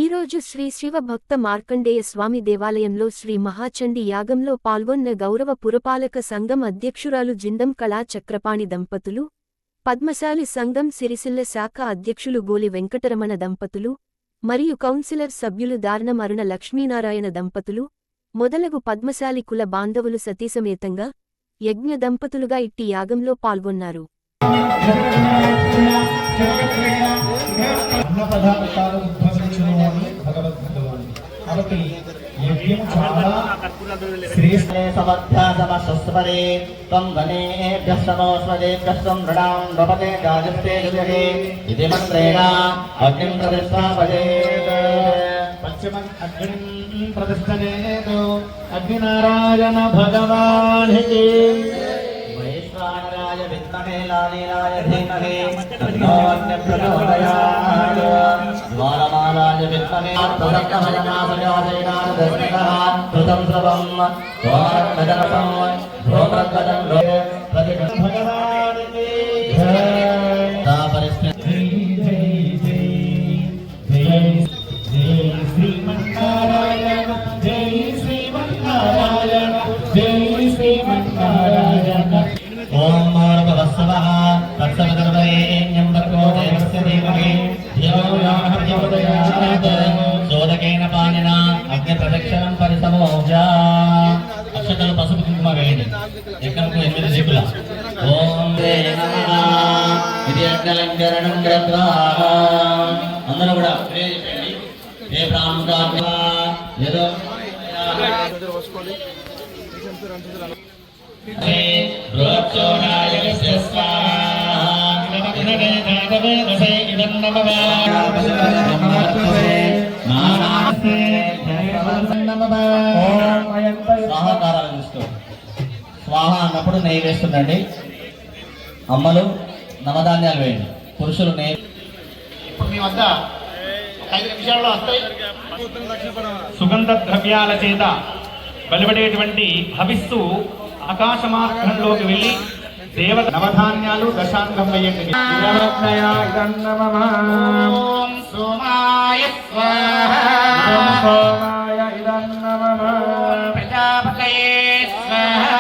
ఈరోజు శ్రీ శివ భక్త మార్కండేయ స్వామి దేవాలయంలో శ్రీ మహాచండీ యాగంలో పాల్గొన్న గౌరవ పురపాలక సంఘం అధ్యక్షురాలు జిందం కళా చక్రపాణి దంపతులు, పద్మశాలి సంఘం సిరిసిల్ల శాఖ అధ్యక్షులు గోలి వెంకటరమణ దంపతులు, మరియు కౌన్సిలర్ సభ్యులు దార్నం అరుణ లక్ష్మీనారాయణ దంపతులు మొదలగు పద్మశాలి కుల బాంధవులు సతీసమేతంగా యజ్ఞ దంపతులుగా ఇట్టి యాగంలో పాల్గొన్నారు. కాబట్టి యజ్ఞం చాలా శ్రేష్ఠ సమర్థాసమస్వస్వరే త్వం గణేభ్యః సమోస్వదేభ్యస్వం నృణాం నృపతే గాజస్తే జగే ఇది మంత్రేణ అగ్నిం ప్రతిష్టాపయేత్ పంచమం అగ్నిం ప్రతిష్ఠనేతు అగ్నినారాయణ భగవానికి వైశ్వానరాయ విద్మహే లాలీలాయ ధీమహి తన్నో అగ్నిః ప్రచోదయాత్ జ్వాలమాలాయ విద్మహే ప్రసన్నభజనాభజోదయనాదర్శకః కృతం శ్రవం ద్వారకజనసం భోమరకజం ప్రతిగత భగవానికి తా పరిస్థితి జై శ్రీమన్నారాయణ జై శ్రీమన్నారాయణ జై శ్రీమన్నారాయణ. ఓం మారుతవస్సవః తత్సవితుర్వరేణ్యం భర్గో దేవస్య ధీమహి ధియో యో నః ప్రచోదయాత్ చోదకేన పాణినా అగ్ని ప్రదక్షిణం పరిసమోజ. అక్షతలు పసుపు కుంకుమ వేయండి. యజ్ఞంకు 8 దీపుల. ఓం దే నమః ఇది యజ్ఞలంకరణం కృత్వా అందరూ కూడా ప్రే చేయండి. ఏ బ్రాహ్మణ ఏదో స్వాహాకారాలు చూస్తూ స్వాహ అన్నప్పుడు నెయ్యి వేస్తుండండి. అమ్మలు నవధాన్యాలు వేయండి, పురుషులు నెయ్యి. ఇప్పుడు మీ వద్ద 5 నిమిషాల్లో వస్తాయి. సుగంధ ద్రవ్యాల చేత వెలువడేటువంటి హవిస్సు ఆకాశ మార్గంలోకి వెళ్ళి దేవత నవధాన్యాలు దశాంగం వేయండి. ఓం సోమాయ స్వాహా ప్రజాపతయే స్వాహా.